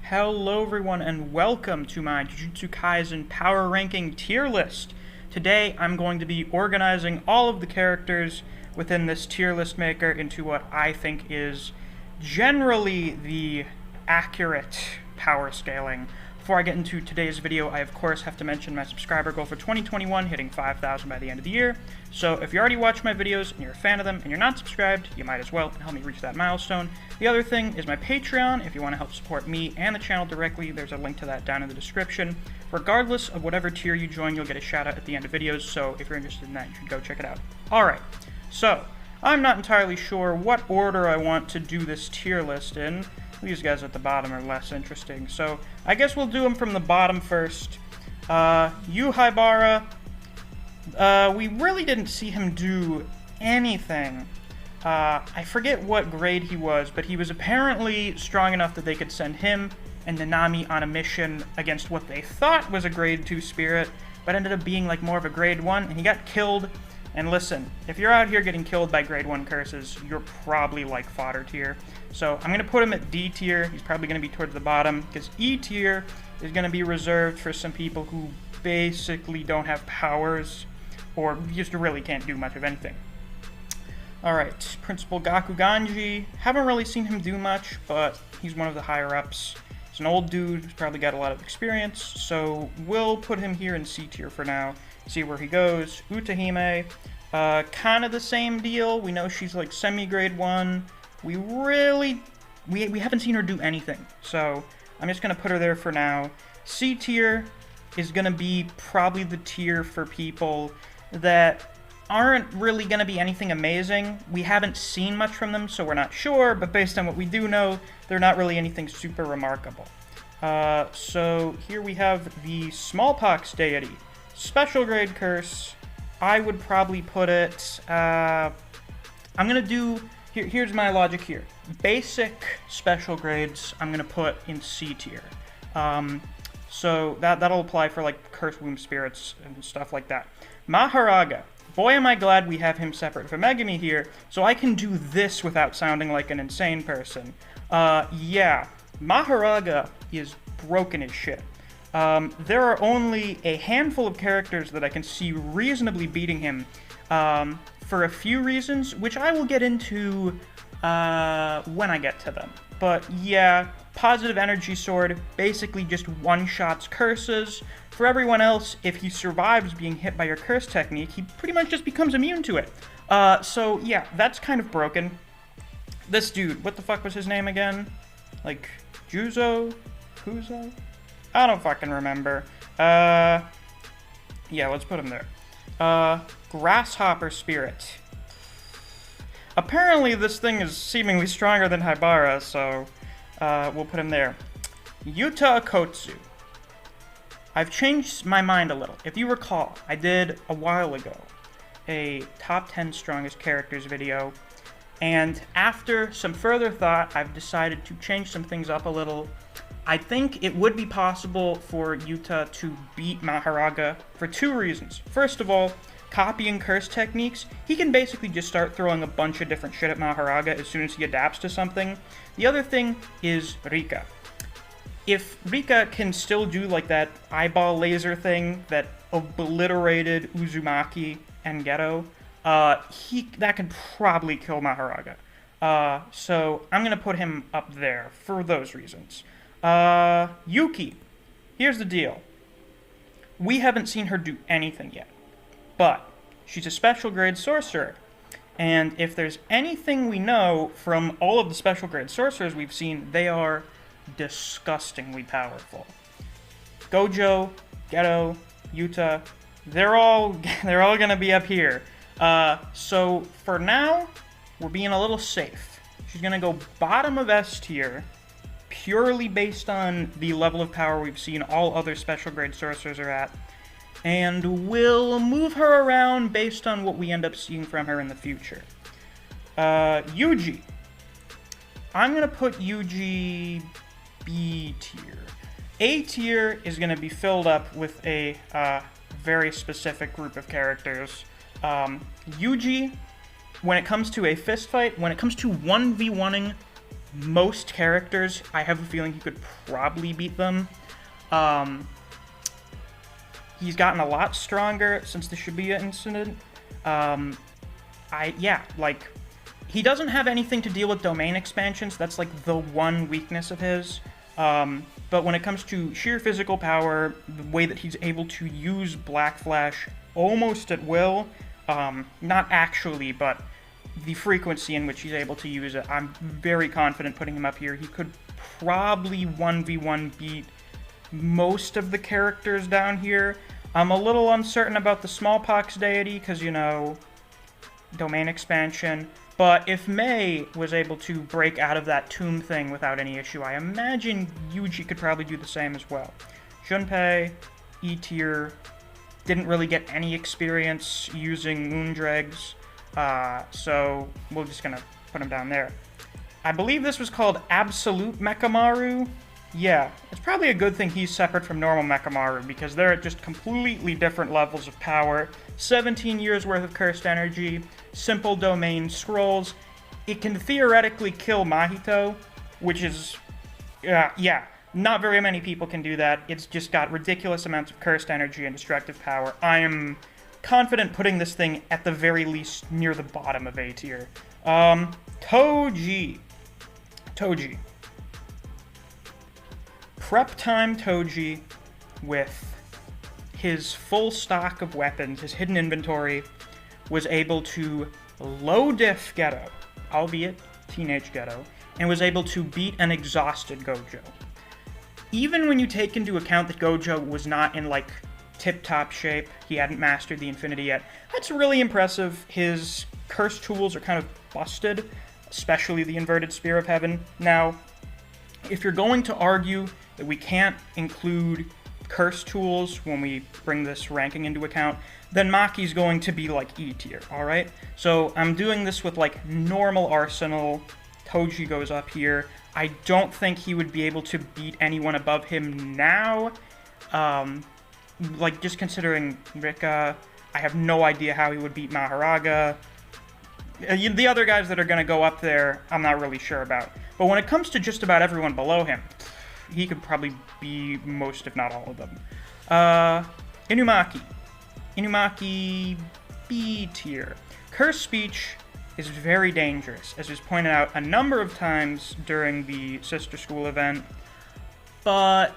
Hello everyone and welcome to my Jujutsu Kaisen power ranking tier list. Today I'm going to be organizing all of the characters within this tier list maker into what I think is generally the accurate power scaling. Before I get into today's video, I of course have to mention my subscriber goal for 2021, hitting 5,000 by the end of the year. So if you already watch my videos and you're a fan of them and you're not subscribed, you might as well help me reach that milestone. The other thing is my Patreon. If you want to help support me and the channel directly, there's a link to that down in the description. Regardless of whatever tier you join, you'll get a shout out at the end of videos, so if you're interested in that, you should go check it out. Alright, so I'm not entirely sure what order I want to do this tier list in. These guys at the bottom are less interesting, so I guess we'll do them from the bottom first. Yuhaibara, we really didn't see him do anything. I forget what grade he was, but he was apparently strong enough that they could send him and Nanami on a mission against what they thought was a grade 2 spirit, but ended up being like more of a grade 1, and he got killed. And listen, if you're out here getting killed by grade 1 curses, you're probably like fodder tier. So I'm going to put him at D tier. He's probably going to be towards the bottom, because E tier is going to be reserved for some people who basically don't have powers, or just really can't do much of anything. Alright, Principal Gaku Ganji. Haven't really seen him do much, but he's one of the higher ups. He's an old dude who's probably got a lot of experience, so we'll put him here in C tier for now. See where he goes. Utahime, kind of the same deal. We know she's like semi-grade 1. We haven't seen her do anything, so I'm just going to put her there for now. C tier is going to be probably the tier for people that aren't really going to be anything amazing. We haven't seen much from them, so we're not sure, but based on what we do know, they're not really anything super remarkable. So here we have the Smallpox Deity. Special grade curse. I would probably put it, I'm going to do, here's my logic here. Basic special grades, I'm going to put in C tier. So that'll apply for like Curse Womb Spirits and stuff like that. Maharaga. Boy, am I glad we have him separate from Megami here, so I can do this without sounding like an insane person. Yeah, Maharaga is broken as shit. There are only a handful of characters that I can see reasonably beating him, for a few reasons, which I will get into when I get to them. But yeah, Positive Energy Sword basically just one-shots curses. For everyone else, if he survives being hit by your curse technique, he pretty much just becomes immune to it. So yeah, that's kind of broken. This dude, what the fuck was his name again? Like, Juzo? Kuzo? I don't fucking remember. Yeah, let's put him there. Grasshopper Spirit. Apparently this thing is seemingly stronger than Haibara, so we'll put him there. Yuta Akotsu. I've changed my mind a little. If you recall, I did a while ago a top 10 strongest characters video, and after some further thought, I've decided to change some things up a little. I think it would be possible for Yuta to beat Maharaga for two reasons. First of all, copying curse techniques, he can basically just start throwing a bunch of different shit at Maharaga as soon as he adapts to something. The other thing is Rika. If Rika can still do like that eyeball laser thing that obliterated Uzumaki and Geto, that could probably kill Maharaga. So I'm going to put him up there for those reasons. Yuki. Here's the deal. We haven't seen her do anything yet, but she's a special grade sorcerer. And if there's anything we know from all of the special grade sorcerers we've seen, they are disgustingly powerful. Gojo, Geto, Yuta, they're all gonna be up here. So for now, we're being a little safe. She's gonna go bottom of S tier, purely based on the level of power we've seen all other special grade sorcerers are at, and we'll move her around based on what we end up seeing from her in the future. Yuji. I'm gonna put Yuji B tier. A tier is going to be filled up with a very specific group of characters. Yuji, when it comes to a fist fight, when it comes to 1v1ing most characters, I have a feeling he could probably beat them. He's gotten a lot stronger since the Shibuya incident. He doesn't have anything to deal with domain expansions. That's like the one weakness of his. But when it comes to sheer physical power, the way that he's able to use Black Flash almost at will, not actually, but the frequency in which he's able to use it, I'm very confident putting him up here. He could probably 1v1 beat most of the characters down here. I'm a little uncertain about the Smallpox deity, because, you know, domain expansion. But if Mei was able to break out of that tomb thing without any issue, I imagine Yuji could probably do the same as well. Junpei, E tier, didn't really get any experience using Moondregs, so we're just gonna put him down there. I believe this was called Absolute Mechamaru. Yeah, it's probably a good thing he's separate from normal Mechamaru, because they're at just completely different levels of power. 17 years worth of cursed energy, simple domain scrolls. It can theoretically kill Mahito, which is, not very many people can do that. It's just got ridiculous amounts of cursed energy and destructive power. I am confident putting this thing at the very least near the bottom of A tier. Toji. Prep time Toji with his full stock of weapons, his hidden inventory, was able to low diff Geto, albeit teenage Geto, and was able to beat an exhausted Gojo. Even when you take into account that Gojo was not in, like, tip-top shape, he hadn't mastered the Infinity yet, that's really impressive. His cursed tools are kind of busted, especially the Inverted Spear of Heaven. Now, if you're going to argue that we can't include curse tools when we bring this ranking into account, then Maki's going to be like E tier, alright? So I'm doing this with like normal arsenal. Toji goes up here. I don't think he would be able to beat anyone above him now. Just considering Rika, I have no idea how he would beat Maharaga. The other guys that are going to go up there, I'm not really sure about. But when it comes to just about everyone below him, he could probably be most, if not all of them. Inumaki. Inumaki B tier. Curse speech is very dangerous, as was pointed out a number of times during the Sister School event, but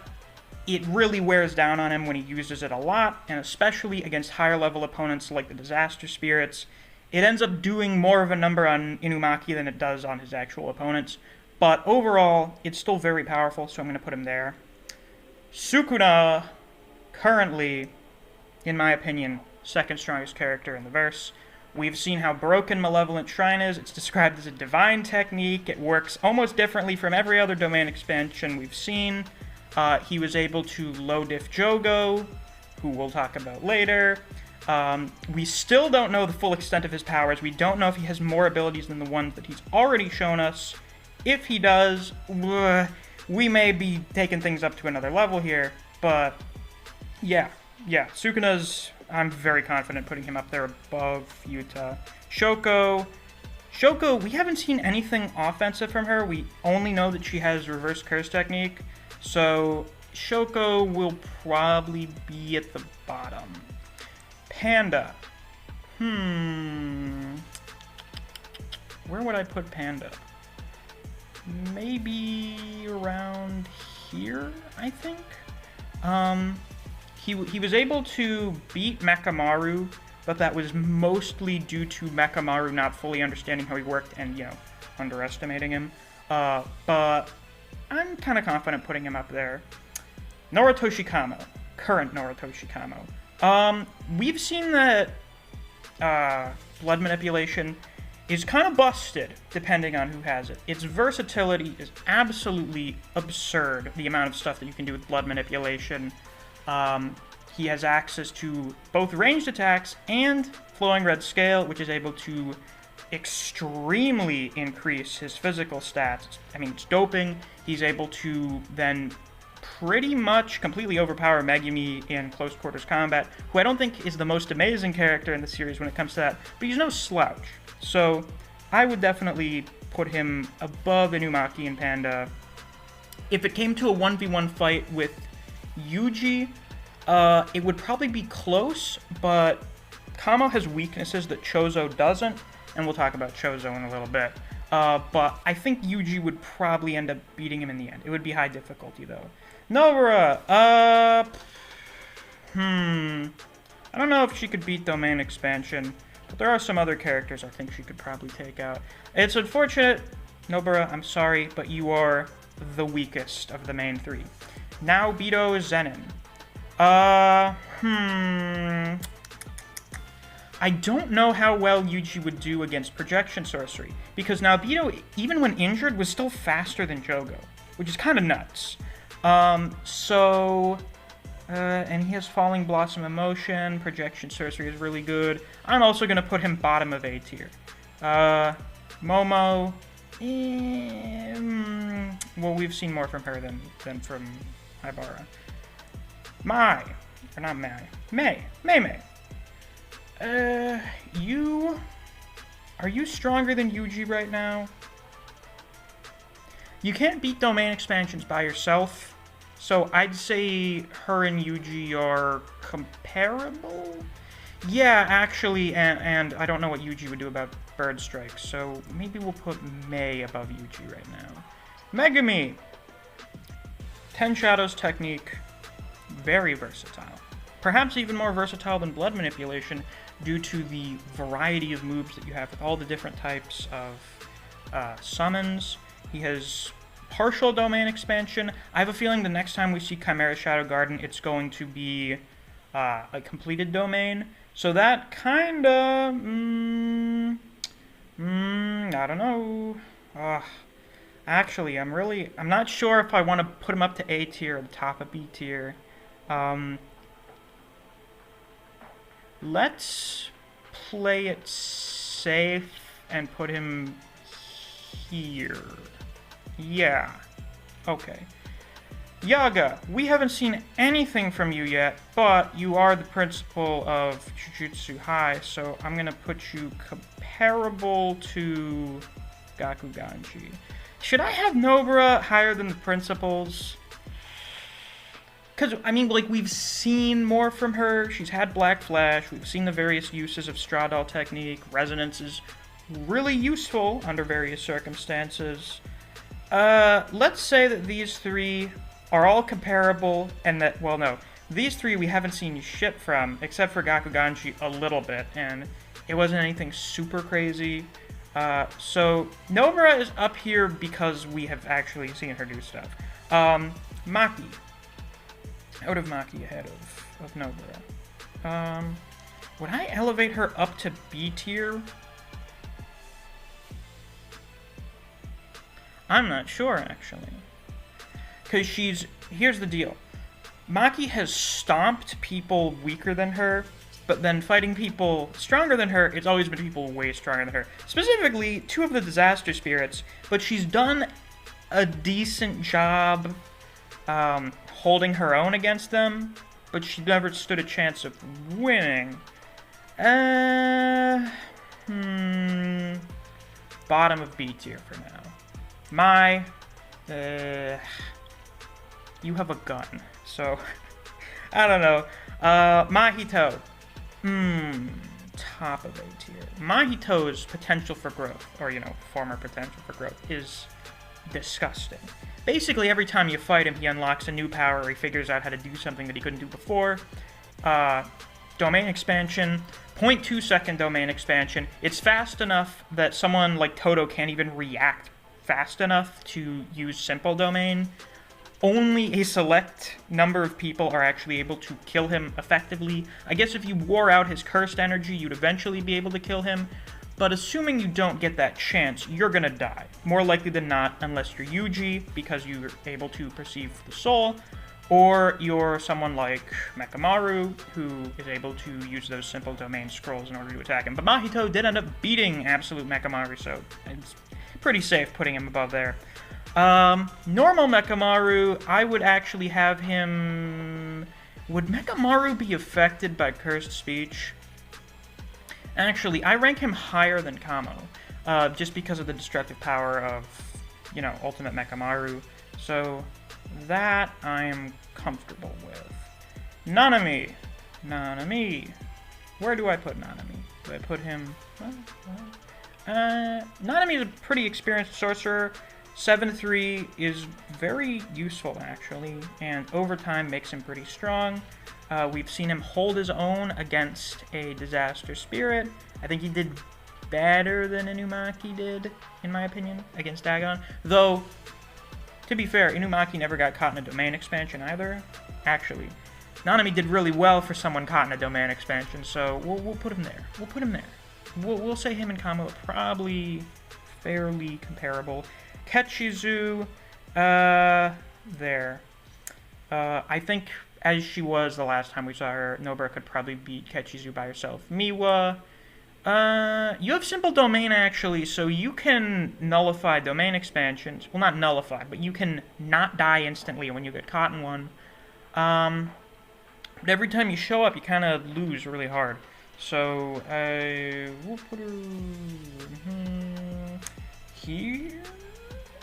it really wears down on him when he uses it a lot, and especially against higher level opponents like the Disaster Spirits. It ends up doing more of a number on Inumaki than it does on his actual opponents. But overall, it's still very powerful, so I'm going to put him there. Sukuna, currently, in my opinion, second strongest character in the verse. We've seen how broken Malevolent Shrine is. It's described as a divine technique. It works almost differently from every other domain expansion we've seen. He was able to low diff Jogo, who we'll talk about later. We still don't know the full extent of his powers. We don't know if he has more abilities than the ones that he's already shown us. If he does, we may be taking things up to another level here, but yeah, Sukuna's, I'm very confident putting him up there above Yuta. Shoko, we haven't seen anything offensive from her. We only know that she has reverse curse technique, so Shoko will probably be at the bottom. Panda. Where would I put Panda? Maybe around here, I think. He was able to beat Mechamaru, but that was mostly due to Mechamaru not fully understanding how he worked and, underestimating him. But I'm kind of confident putting him up there. Nora Toshikama. Current Nora Toshikama. We've seen that blood manipulation is kind of busted, depending on who has it. Its versatility is absolutely absurd, the amount of stuff that you can do with blood manipulation. He has access to both ranged attacks and Flowing Red Scale, which is able to extremely increase his physical stats. I mean, it's doping. He's able to then pretty much completely overpower Megumi in close quarters combat, who I don't think is the most amazing character in the series when it comes to that, but he's no slouch. So I would definitely put him above Inumaki and Panda. If it came to a 1v1 fight with Yuji, it would probably be close, but Kamo has weaknesses that Chozo doesn't, and we'll talk about Chozo in a little bit. But I think Yuji would probably end up beating him in the end. It would be high difficulty, though. Nora! I don't know if she could beat Domain Expansion, but there are some other characters I think she could probably take out. It's unfortunate, Nobara, I'm sorry, but you are the weakest of the main three. Now Bito Zenin. I don't know how well Yuji would do against Projection Sorcery, because now Bito, even when injured, was still faster than Jogo, which is kind of nuts. And he has Falling Blossom Emotion, Projection Sorcery is really good. I'm also going to put him bottom of A tier. Momo, well, we've seen more from her than from Ibara. Mai. Are you stronger than Yuji right now? You can't beat Domain Expansions by yourself, so I'd say her and Yuji are comparable? Yeah, actually, and I don't know what Yuji would do about Bird Strike, so maybe we'll put Mei above Yuji right now. Megami! 10 Shadows technique, very versatile. Perhaps even more versatile than Blood Manipulation due to the variety of moves that you have with all the different types of summons. He has partial Domain Expansion. I have a feeling the next time we see Chimera Shadow Garden, it's going to be a completed domain. So that kinda, I don't know. Actually, I'm not sure if I want to put him up to A tier or the top of B tier. Let's play it safe and put him here. Yeah. Okay. Yaga, we haven't seen anything from you yet, but you are the principal of Jujutsu High, so I'm gonna put you comparable to Gaku Ganji. Should I have Nobara higher than the principals? Because, I mean, like, we've seen more from her. She's had Black Flash. We've seen the various uses of Straw Doll Technique. Resonance is really useful under various circumstances. Let's say that these three are all comparable and that, well, no. These three we haven't seen shit from, except for Gaku Ganji a little bit, and it wasn't anything super crazy. So, Nobara is up here because we have actually seen her do stuff. Maki. Out of Maki ahead of Nobara. Would I elevate her up to B tier? I'm not sure, actually. Because here's the deal. Maki has stomped people weaker than her, but then fighting people stronger than her, it's always been people way stronger than her. Specifically, 2 of the Disaster Spirits, but she's done a decent job holding her own against them, but she never stood a chance of winning. Bottom of B tier for now. You have a gun, so I don't know. Mahito. Top of A tier. Mahito's potential for growth, or, former potential for growth, is disgusting. Basically, every time you fight him, he unlocks a new power, or he figures out how to do something that he couldn't do before. Domain Expansion, 0.2 second Domain Expansion. It's fast enough that someone like Toto can't even react fast enough to use Simple Domain. Only a select number of people are actually able to kill him effectively. I guess if you wore out his cursed energy, you'd eventually be able to kill him. But assuming you don't get that chance, you're gonna die. More likely than not, unless you're Yuji, because you're able to perceive the soul, or you're someone like Mekamaru, who is able to use those simple domain scrolls in order to attack him. But Mahito did end up beating Absolute Mekamaru, so it's pretty safe putting him above there. Normal Mekamaru, I would actually have him... Would Mekamaru be affected by Cursed Speech? Actually, I rank him higher than Kamo. just because of the destructive power of, Ultimate Mechamaru. So that I am comfortable with. Nanami. Where do I put Nanami? Do I put him... Nanami is a pretty experienced sorcerer. 7-3 is very useful, actually, and over time makes him pretty strong. We've seen him hold his own against a Disaster Spirit. I think he did better than Inumaki did, in my opinion, against Dagon. Though, to be fair, Inumaki never got caught in a domain expansion either, actually. Nanami did really well for someone caught in a domain expansion, so we'll put him there. We'll say him and Kamo are probably fairly comparable. Kechizu, there. I think, as she was the last time we saw her, Nobara could probably beat Kechizu by herself. Miwa, you have simple domain, actually, so you can nullify domain expansions. Well, not nullify, but you can not die instantly when you get caught in one. But every time you show up, you kind of lose really hard. So, we'll put her here,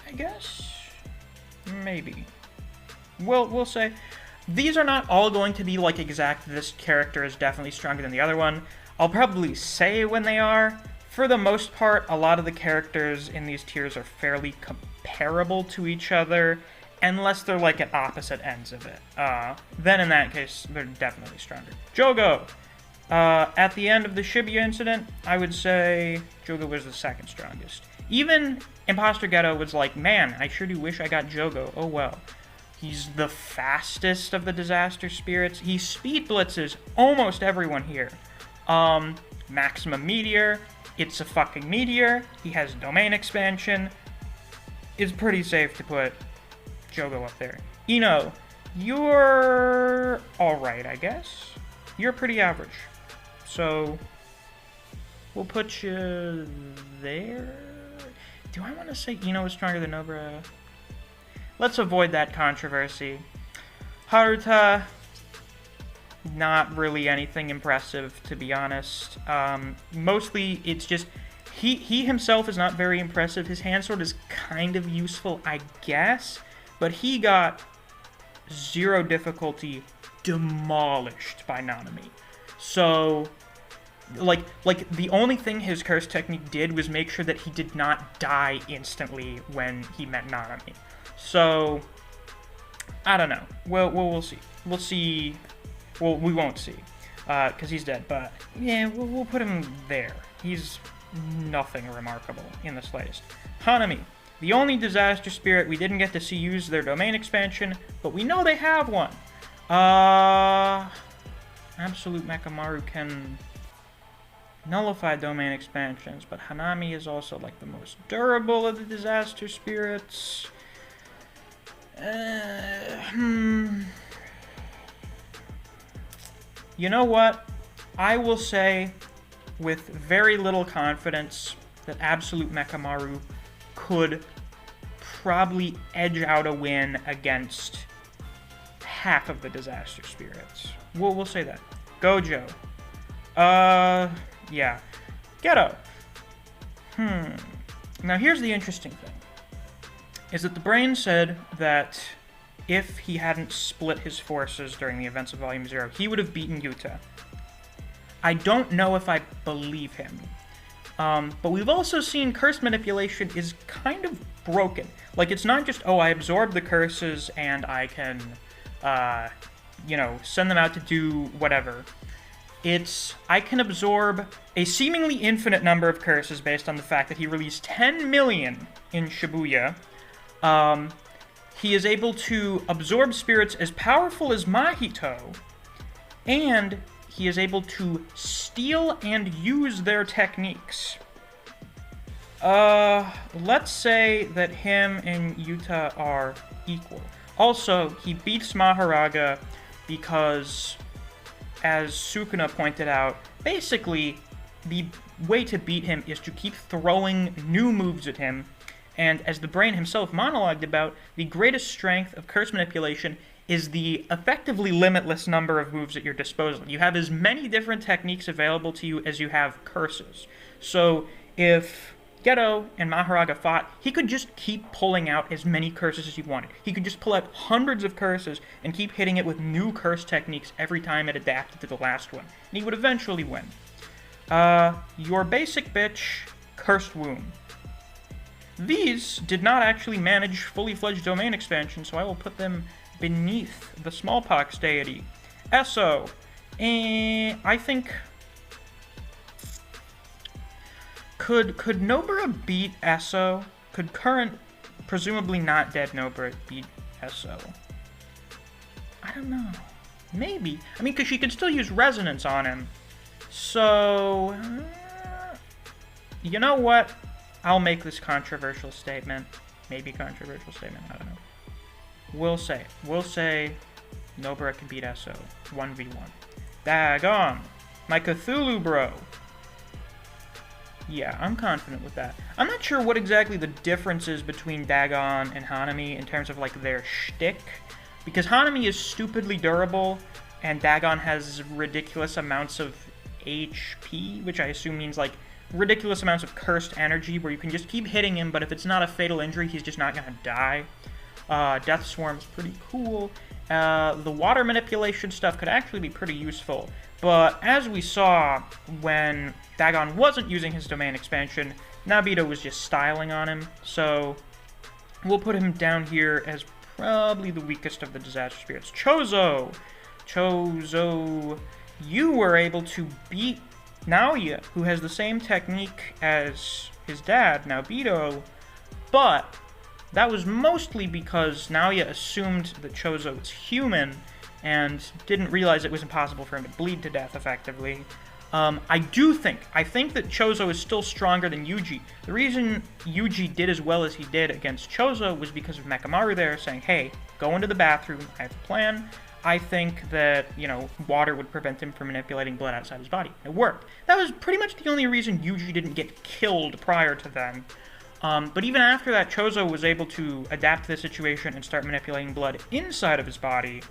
I guess? Maybe. We'll say... These are not all going to be, like, exact, this character is definitely stronger than the other one. I'll probably say when they are. For the most part, a lot of the characters in these tiers are fairly comparable to each other, unless they're, like, at opposite ends of it. Then, in that case, they're definitely stronger. Jogo! At the end of the Shibuya incident, I would say Jogo was the second strongest. Even Imposter Ghetto was like, man, I sure do wish I got Jogo. Oh well. He's the fastest of the Disaster Spirits. He speed blitzes almost everyone here. Maximum Meteor. It's a fucking meteor. He has domain expansion. It's pretty safe to put Jogo up there. Ino, you're alright, I guess. You're pretty average. So, we'll put you there. Do I want to say Ino is stronger than Nobara? Let's avoid that controversy. Haruta, not really anything impressive, to be honest. Mostly, it's just, he himself is not very impressive. His hand sword is kind of useful, I guess, but he got 0 difficulty demolished by Nanami. So, like the only thing his curse technique did was make sure that he did not die instantly when he met Nanami. So, I don't know. Well, we'll see. We'll see. Well, we won't see, because he's dead. But yeah, we'll put him there. He's nothing remarkable in the slightest. Hanami, the only Disaster Spirit we didn't get to see use their domain expansion, but we know they have one. Absolute Mechamaru can nullify domain expansions, but Hanami is also like the most durable of the Disaster Spirits. You know what? I will say with very little confidence that Absolute Mechamaru could probably edge out a win against half of the Disaster Spirits. We'll say that. Gojo. Yeah. Ghetto. Now here's the interesting thing. Is that the brain said that if he hadn't split his forces during the events of Volume 0, he would have beaten Yuta. I don't know if I believe him. But we've also seen curse manipulation is kind of broken. Like, it's not just, oh, I absorb the curses and I can, send them out to do whatever. It's, I can absorb a seemingly infinite number of curses based on the fact that he released 10 million in Shibuya. He is able to absorb spirits as powerful as Mahito, and he is able to steal and use their techniques. Let's say that him and Yuta are equal. Also, he beats Maharaga because, as Sukuna pointed out, basically, the way to beat him is to keep throwing new moves at him. And as the brain himself monologued about, the greatest strength of curse manipulation is the effectively limitless number of moves at your disposal. You have as many different techniques available to you as you have curses. So if Geto and Maharaga fought, he could just keep pulling out as many curses as he wanted. He could just pull out hundreds of curses and keep hitting it with new curse techniques every time it adapted to the last one. And he would eventually win. Your basic bitch, Cursed Womb. These did not actually manage fully fledged domain expansion, so I will put them beneath the smallpox deity. Esso. I think... Could Nobara beat Esso? Could current, presumably not dead Nobara beat Esso? I don't know. Maybe. I mean, because she could still use resonance on him. So... you know what? I'll make this controversial statement. Maybe controversial statement, I don't know. We'll say Nobara can beat Esso 1v1. Dagon! My Cthulhu bro! Yeah, I'm confident with that. I'm not sure what exactly the difference is between Dagon and Hanami in terms of, like, their shtick. Because Hanami is stupidly durable, and Dagon has ridiculous amounts of HP, which I assume means, like, ridiculous amounts of cursed energy, where you can just keep hitting him, but if it's not a fatal injury, he's just not gonna die. Death Swarm's pretty cool. The water manipulation stuff could actually be pretty useful. But as we saw when Dagon wasn't using his domain expansion, Nabito was just styling on him. So we'll put him down here as probably the weakest of the Disaster Spirits. Chozo! Chozo, you were able to beat Naoya, who has the same technique as his dad, Nabito, but that was mostly because Naoya assumed that Chozo was human and didn't realize it was impossible for him to bleed to death effectively. I think that Chozo is still stronger than Yuji. The reason Yuji did as well as he did against Chozo was because of Mekamaru there saying, hey, go into the bathroom, I have a plan. I think that, you know, water would prevent him from manipulating blood outside his body. It worked. That was pretty much the only reason Yuji didn't get killed prior to then. But even after that, Chozo was able to adapt to the situation and start manipulating blood inside of his body.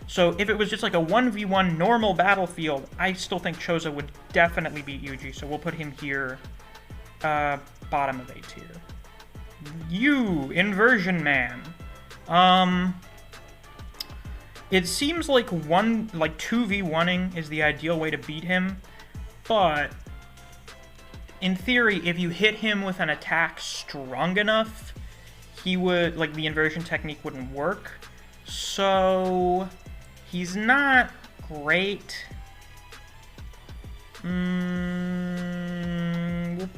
So if it was just like a 1v1 normal battlefield, I still think Chozo would definitely beat Yuji, so we'll put him here, bottom of A tier. Inversion Man. It seems like 2v1ing is the ideal way to beat him, but in theory, if you hit him with an attack strong enough, he would, like, the inversion technique wouldn't work. So he's not great. We'll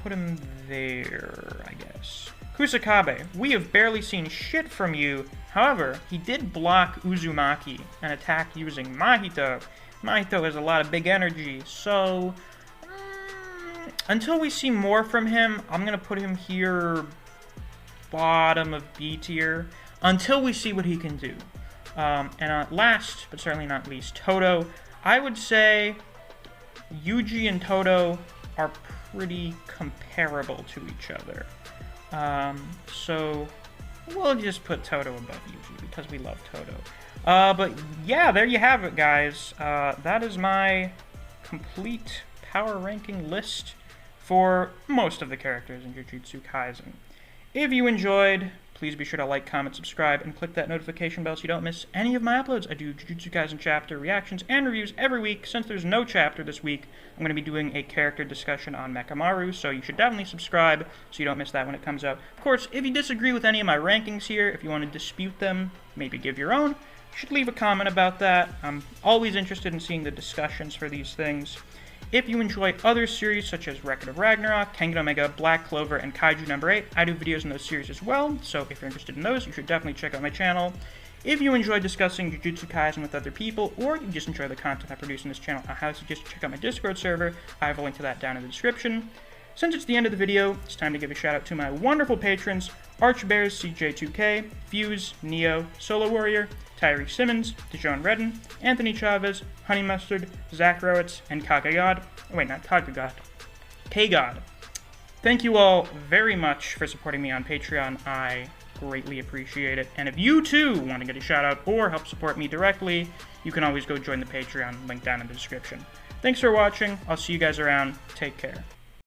put him there, I guess. Kusakabe, we have barely seen shit from you. However, he did block Uzumaki, an attack using Mahito. Mahito has a lot of big energy, so until we see more from him, I'm going to put him here bottom of B tier, until we see what he can do. And last, but certainly not least, Toto. I would say Yuji and Toto are pretty comparable to each other. So we'll just put Toto above Yuji because we love Toto. But yeah, there you have it, guys. That is my complete power ranking list for most of the characters in Jujutsu Kaisen. If you enjoyed, please be sure to like, comment, subscribe, and click that notification bell so you don't miss any of my uploads. I do Jujutsu Kaisen chapter reactions and reviews every week. Since there's no chapter this week, I'm going to be doing a character discussion on Mekamaru, so you should definitely subscribe so you don't miss that when it comes out. Of course, if you disagree with any of my rankings here, if you want to dispute them, maybe give your own, you should leave a comment about that. I'm always interested in seeing the discussions for these things. If you enjoy other series such as Record of Ragnarok, Kengan Omega, Black Clover, and Kaiju number 8, I do videos in those series as well, so if you're interested in those, you should definitely check out my channel. If you enjoy discussing Jujutsu Kaisen with other people, or you just enjoy the content I produce in this channel, I highly suggest you check out my Discord server. I have a link to that down in the description. Since it's the end of the video, it's time to give a shout out to my wonderful patrons, Archbears CJ2K, Fuse, Neo, Solo Warrior, Tyree Simmons, Dijon Redden, Anthony Chavez, Honey Mustard, Zach Rowitz, and Kagagod. Wait, not Kagagod. K-God. Thank you all very much for supporting me on Patreon. I greatly appreciate it. And if you too want to get a shout out or help support me directly, you can always go join the Patreon, link down in the description. Thanks for watching. I'll see you guys around. Take care.